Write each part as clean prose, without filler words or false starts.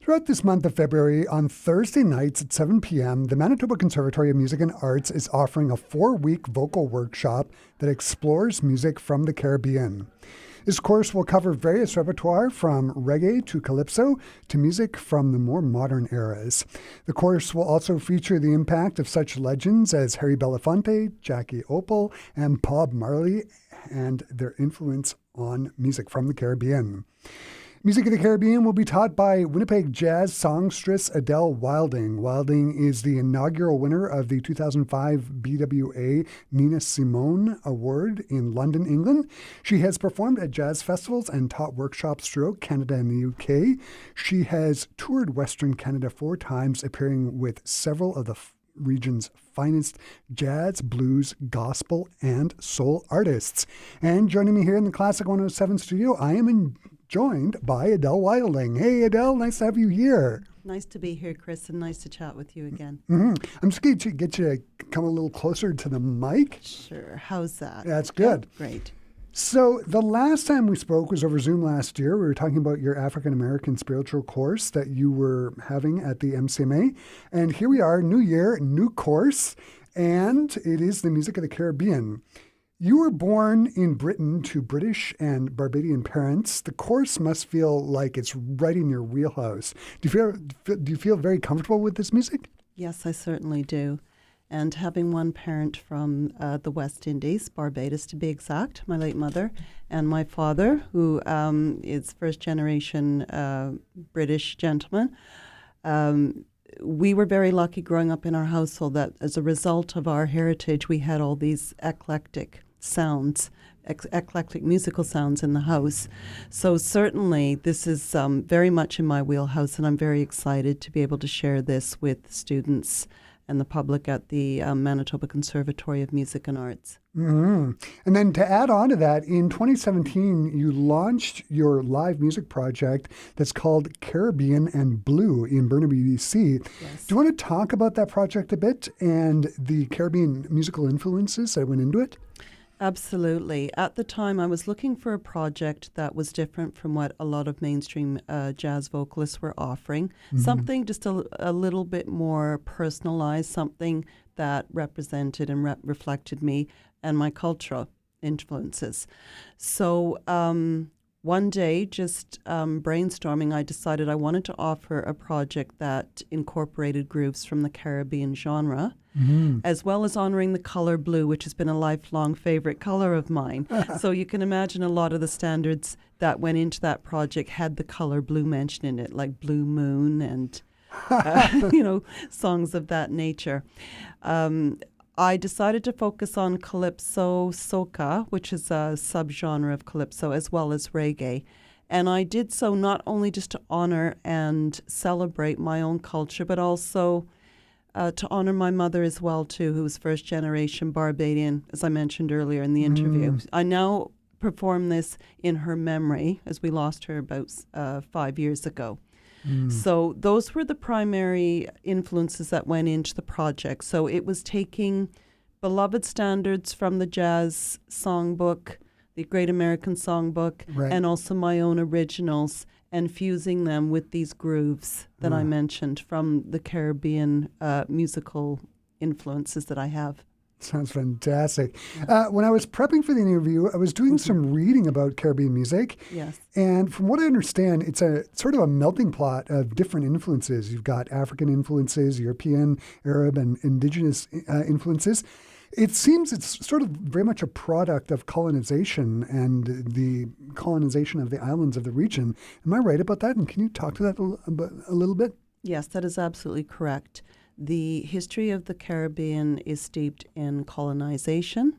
Throughout this month of February, on Thursday nights at 7 p.m., the Manitoba Conservatory of Music and Arts is offering a 4-week vocal workshop that explores music from the Caribbean. This course will cover various repertoire from reggae to calypso to music from the more modern eras. The course will also feature the impact of such legends as Harry Belafonte, Jackie Opel, and Bob Marley and their influence on music from the Caribbean. Music of the Caribbean will be taught by Winnipeg jazz songstress Adèle Wilding. Wilding is the inaugural winner of the 2005 BWA Nina Simone Award in London, England. She has performed at jazz festivals and taught workshops throughout Canada and the UK. She has toured Western Canada 4 times, appearing with several of the region's finest jazz, blues, gospel, and soul artists. And joining me here in the Classic 107 studio, I am joined by Adèle Wilding. Hey, Adèle, nice to have you here. Nice to be here, Chris, and nice to chat with you again. Mm-hmm. I'm just going to get you to come a little closer to the mic. Sure. How's that? That's good. Yeah, great. So the last time we spoke was over Zoom last year. We were talking about your African-American spiritual course that you were having at the MCMA. And here we are, new year, new course, and it is the music of the Caribbean. You were born in Britain to British and Barbadian parents. The course must feel like it's right in your wheelhouse. Do you feel very comfortable with this music? Yes, I certainly do. And having one parent from the West Indies, Barbados to be exact, my late mother, and my father, who is first-generation British gentleman, we were very lucky growing up in our household that as a result of our heritage, we had all these eclectic sounds, eclectic musical sounds in the house. So certainly this is very much in my wheelhouse, and I'm very excited to be able to share this with students and the public at the Manitoba Conservatory of Music and Arts. Mm-hmm. And then to add on to that, in 2017, you launched your live music project that's called Caribbean and Blue in Burnaby, BC. Yes. Do you want to talk about that project a bit and the Caribbean musical influences that went into it? Absolutely. At the time, I was looking for a project that was different from what a lot of mainstream jazz vocalists were offering. Mm-hmm. Something just a little bit more personalized, something that represented and reflected me and my cultural influences. So one day, just brainstorming, I decided I wanted to offer a project that incorporated grooves from the Caribbean genre, as well as honoring the color blue, which has been a lifelong favorite color of mine. So you can imagine a lot of the standards that went into that project had the color blue mentioned in it, like Blue Moon and, songs of that nature. I decided to focus on calypso soca, which is a subgenre of calypso, as well as reggae. And I did so not only just to honor and celebrate my own culture, but also to honor my mother as well, too, who was first-generation Barbadian, as I mentioned earlier in the interview. I now perform this in her memory, as we lost her about 5 years ago. So those were the primary influences that went into the project. So it was taking beloved standards from the jazz songbook, the Great American Songbook, right, and also my own originals, and fusing them with these grooves that I mentioned from the Caribbean musical influences that I have. Sounds fantastic. When I was prepping for the interview, I was doing some reading about Caribbean music. Yes. And from what I understand, it's a sort of a melting pot of different influences. You've got African influences, European, Arab, and indigenous influences. It seems it's sort of very much a product of colonization and the colonization of the islands of the region. Am I right about that? And can you talk to that a little bit? Yes, that is absolutely correct. The history of the Caribbean is steeped in colonization.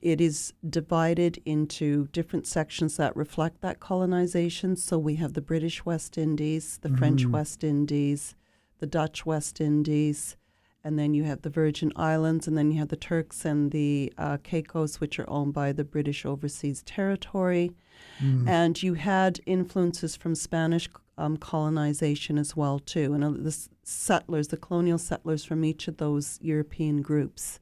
It is divided into different sections that reflect that colonization. So we have the British West Indies, the French West Indies, the Dutch West Indies, and then you have the Virgin Islands, and then you have the Turks and the Caicos, which are owned by the British Overseas Territory. And you had influences from Spanish colonization as well, too. And the colonial settlers from each of those European groups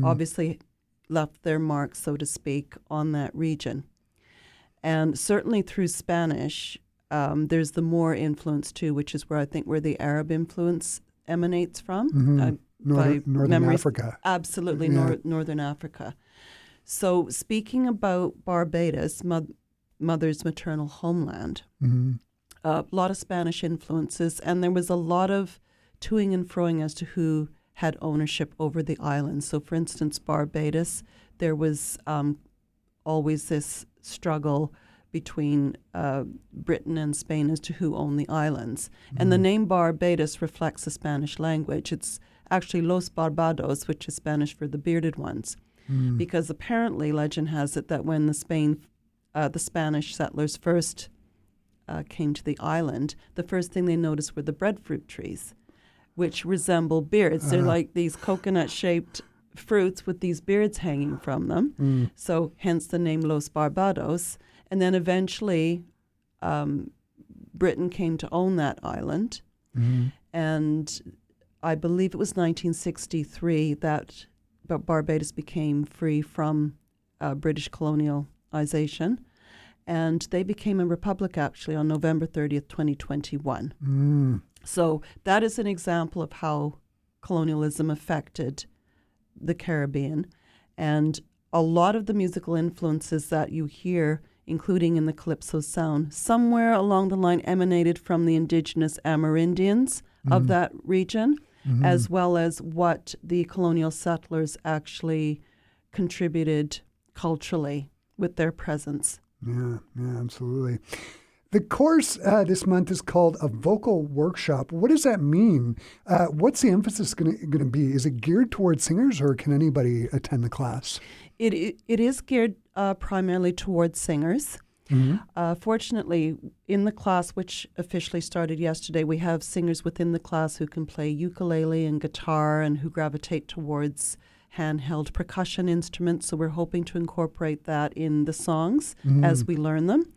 obviously left their mark, so to speak, on that region. And certainly through Spanish, there's the Moor influence too, which is where I think where the Arab influence emanates from. Northern Africa. Absolutely, Northern Africa. So speaking about Barbados, mother's maternal homeland, a lot of Spanish influences, and there was a lot of toing and froing as to who had ownership over the island. So for instance, Barbados, there was always this struggle between Britain and Spain as to who owned the islands. And the name Barbados reflects the Spanish language. It's actually Los Barbados, which is Spanish for the bearded ones. Because apparently legend has it that when the Spanish settlers first came to the island, the first thing they noticed were the breadfruit trees, which resemble beards. They're like these coconut-shaped fruits with these beards hanging from them. So hence the name Los Barbados. And then eventually Britain came to own that island. And I believe it was 1963 that Barbados became free from British colonialization. And they became a republic actually on November 30th, 2021. So that is an example of how colonialism affected the Caribbean. And a lot of the musical influences that you hear, including in the Calypso sound, somewhere along the line emanated from the indigenous Amerindians of that region, as well as what the colonial settlers actually contributed culturally with their presence. Yeah, absolutely. The course this month is called A Vocal Workshop. What does that mean? What's the emphasis going to be? Is it geared towards singers, or can anybody attend the class? It is geared primarily towards singers. Fortunately, in the class, which officially started yesterday, we have singers within the class who can play ukulele and guitar and who gravitate towards handheld percussion instruments. So we're hoping to incorporate that in the songs as we learn them.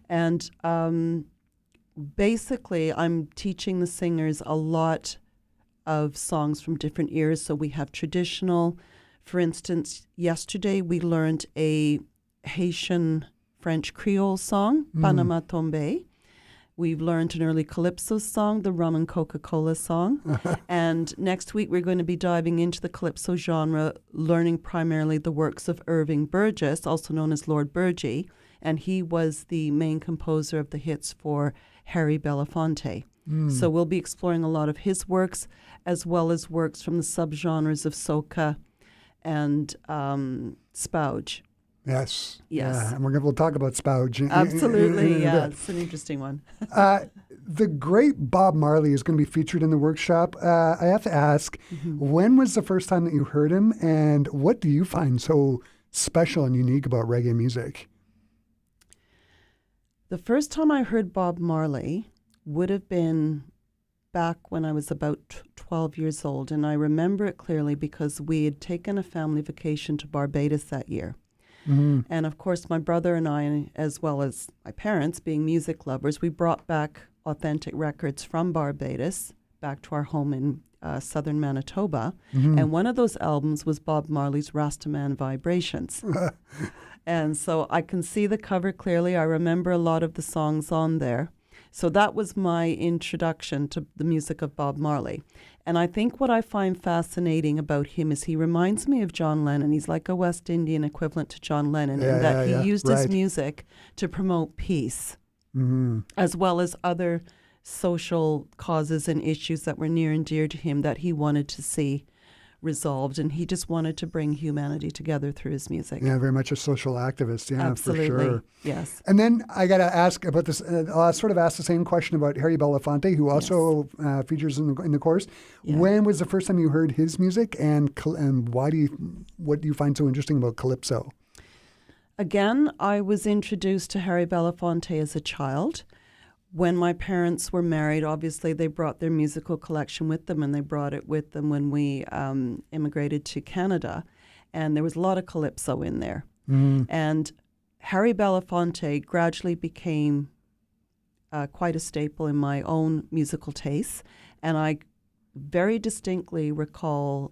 And basically, I'm teaching the singers a lot of songs from different eras. So we have traditional. For instance, yesterday we learned a Haitian French Creole song, Panama Tombe. We've learned an early Calypso song, the Rum and Coca-Cola song. And next week we're going to be diving into the Calypso genre, learning primarily the works of Irving Burgess, also known as Lord Burgee. And he was the main composer of the hits for Harry Belafonte. So we'll be exploring a lot of his works, as well as works from the subgenres of soca and spouge. Yes. Yes. And we'll talk about spouge. Absolutely. Yeah, it's an interesting one. The great Bob Marley is going to be featured in the workshop. I have to ask, when was the first time that you heard him, and what do you find so special and unique about reggae music? The first time I heard Bob Marley would have been back when I was about 12 years old. And I remember it clearly because we had taken a family vacation to Barbados that year. And of course, my brother and I, as well as my parents, being music lovers, we brought back authentic records from Barbados back to our home in southern Manitoba. And one of those albums was Bob Marley's Rastaman Vibrations. And so I can see the cover clearly. I remember a lot of the songs on there. So that was my introduction to the music of Bob Marley. And I think what I find fascinating about him is he reminds me of John Lennon. He's like a West Indian equivalent to John Lennon in that he used his music to promote peace, as well as other social causes and issues that were near and dear to him that he wanted to see resolved, and he just wanted to bring humanity together through his music. Yeah, very much a social activist. Yeah, absolutely. For sure. Yes. And then I got to ask about this. I'll sort of ask the same question about Harry Belafonte, who also features in the course. Yeah. When was the first time you heard his music, and what do you find so interesting about Calypso? Again, I was introduced to Harry Belafonte as a child. When my parents were married, obviously they brought their musical collection with them, and they brought it with them when we immigrated to Canada. And there was a lot of Calypso in there. And Harry Belafonte gradually became quite a staple in my own musical tastes. And I very distinctly recall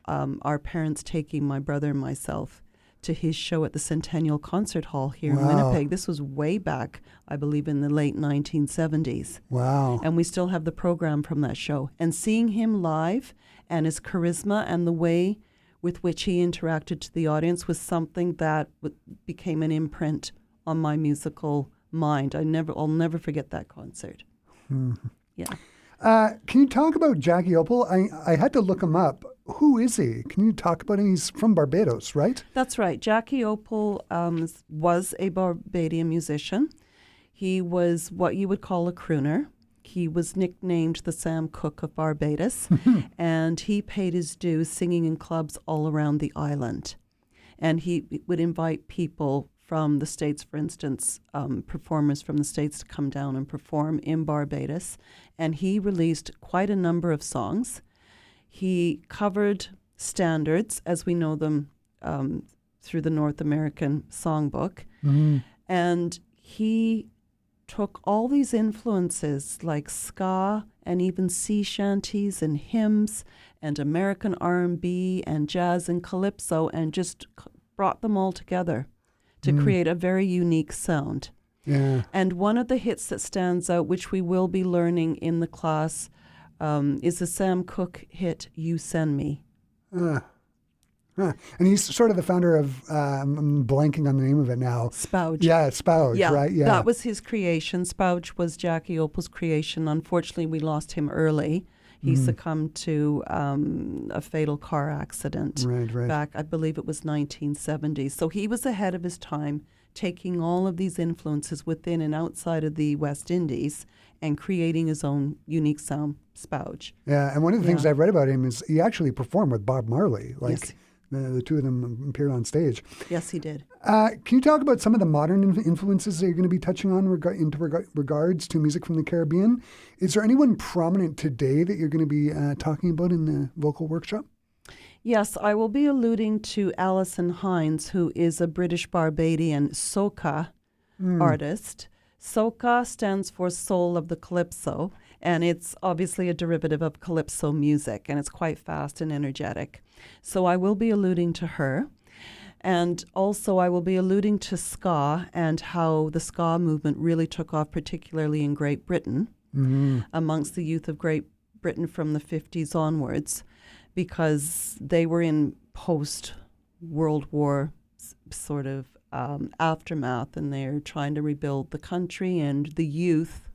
our parents taking my brother and myself to his show at the Centennial Concert Hall here in Wow. Winnipeg. This was way back, I believe, in the late 1970s. Wow. And we still have the program from that show. And seeing him live and his charisma and the way with which he interacted to the audience was something that became an imprint on my musical mind. I'll never forget that concert. Yeah. Can you talk about Jackie Opel? I had to look him up. Who is he? Can you talk about him? He's from Barbados, right? That's right. Jackie Opel was a Barbadian musician. He was what you would call a crooner. He was nicknamed the Sam Cooke of Barbados, and he paid his dues singing in clubs all around the island. And he would invite people from the States, for instance, performers from the States to come down and perform in Barbados. And he released quite a number of songs. He covered standards as we know them through the North American Songbook. And he took all these influences like ska and even sea shanties and hymns and American R&B and jazz and calypso and just brought them all together to create a very unique sound. Yeah. And one of the hits that stands out, which we will be learning in the class, is the Sam Cooke hit, You Send Me. And he's sort of the founder of, I'm blanking on the name of it now. Spouge. Yeah, Spouge, Yeah, right? Yeah. that was his creation. Spouge was Jackie Opel's creation. Unfortunately, we lost him early. He succumbed to a fatal car accident Right. back, I believe it was 1970. So he was ahead of his time, taking all of these influences within and outside of the West Indies and creating his own unique sound, Spouge. Yeah, and one of the things I've read about him is he actually performed with Bob Marley. Yes. The two of them appeared on stage. Yes, he did. Can you talk about some of the modern influences that you're going to be touching on regards to music from the Caribbean? Is there anyone prominent today that you're going to be talking about in the vocal workshop? Yes, I will be alluding to Alison Hines, who is a British Barbadian soca artist. Soca stands for Soul of the Calypso, and it's obviously a derivative of calypso music, and it's quite fast and energetic. So I will be alluding to her. And also I will be alluding to ska and how the ska movement really took off, particularly in Great Britain, amongst the youth of Great Britain from the 50s onwards, because they were in post-World War sort of aftermath, and they're trying to rebuild the country, and the youth,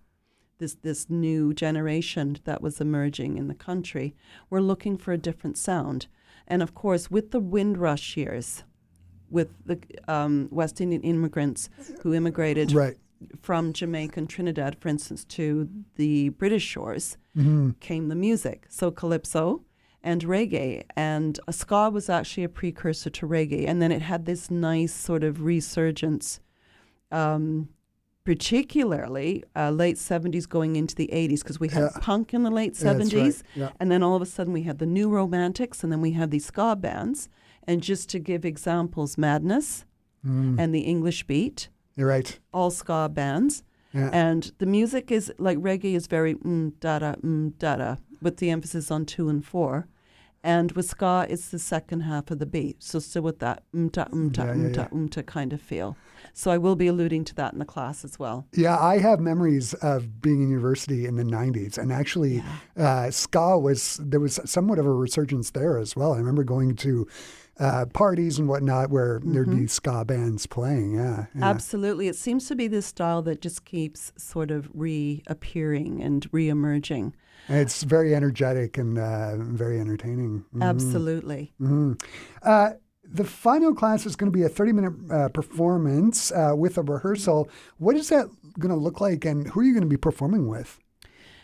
this new generation that was emerging in the country, were looking for a different sound. And of course, with the Windrush years, with the West Indian immigrants who immigrated from Jamaica and Trinidad, for instance, to the British shores, came the music. So calypso and reggae. And ska was actually a precursor to reggae. And then it had this nice sort of resurgence, particularly late 70s going into the 80s, because we had punk in the late 70s. And then all of a sudden we had the New Romantics, and then we had these ska bands. And just to give examples, Madness and the English Beat. You're right. All ska bands. Yeah. And the music is, like reggae is very da-da, with the emphasis on 2 and 4. And with ska, it's the second half of the beat. So still with that umta kind of feel. So I will be alluding to that in the class as well. Yeah, I have memories of being in university in the 90s. And actually, ska there was somewhat of a resurgence there as well. I remember going to parties and whatnot where there'd be ska bands playing. Yeah. Absolutely. It seems to be this style that just keeps sort of reappearing and reemerging. It's very energetic and very entertaining. Absolutely. The final class is going to be a 30-minute performance with a rehearsal. What is that going to look like, and who are you going to be performing with?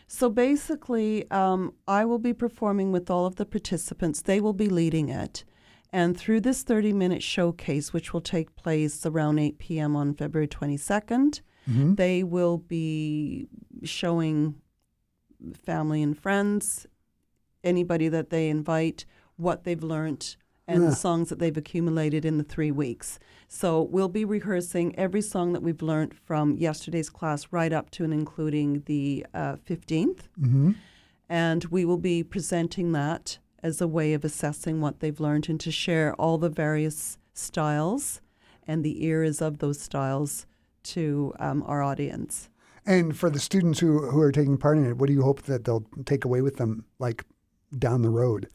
So basically, I will be performing with all of the participants. They will be leading it. And through this 30-minute showcase, which will take place around 8 p.m. on February 22nd, they will be showing family and friends, anybody that they invite, what they've learned and the songs that they've accumulated in the 3 weeks. So we'll be rehearsing every song that we've learned from yesterday's class right up to and including the 15th. And we will be presenting that as a way of assessing what they've learned and to share all the various styles and the ears of those styles to our audience. And for the students who are taking part in it, what do you hope that they'll take away with them, like down the road?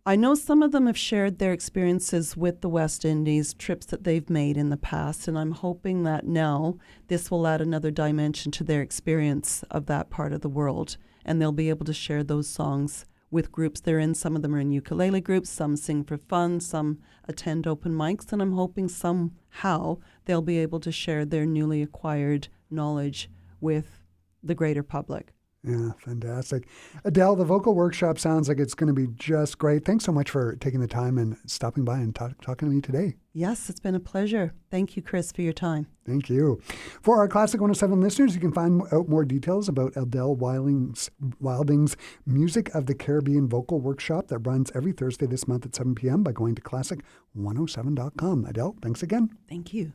I know some of them have shared their experiences with the West Indies, trips that they've made in the past, and I'm hoping that now this will add another dimension to their experience of that part of the world, and they'll be able to share those songs with groups they're in. Some of them are in ukulele groups, some sing for fun, some attend open mics, and I'm hoping somehow they'll be able to share their newly acquired knowledge with the greater public. Yeah, fantastic. Adèle, the vocal workshop sounds like it's going to be just great. Thanks so much for taking the time and stopping by and talking to me today. Yes, it's been a pleasure. Thank you, Chris, for your time. Thank you. For our Classic 107 listeners, you can find out more details about Adèle Wilding's Music of the Caribbean Vocal Workshop that runs every Thursday this month at 7 p.m. by going to classic107.com. Adèle, thanks again. Thank you.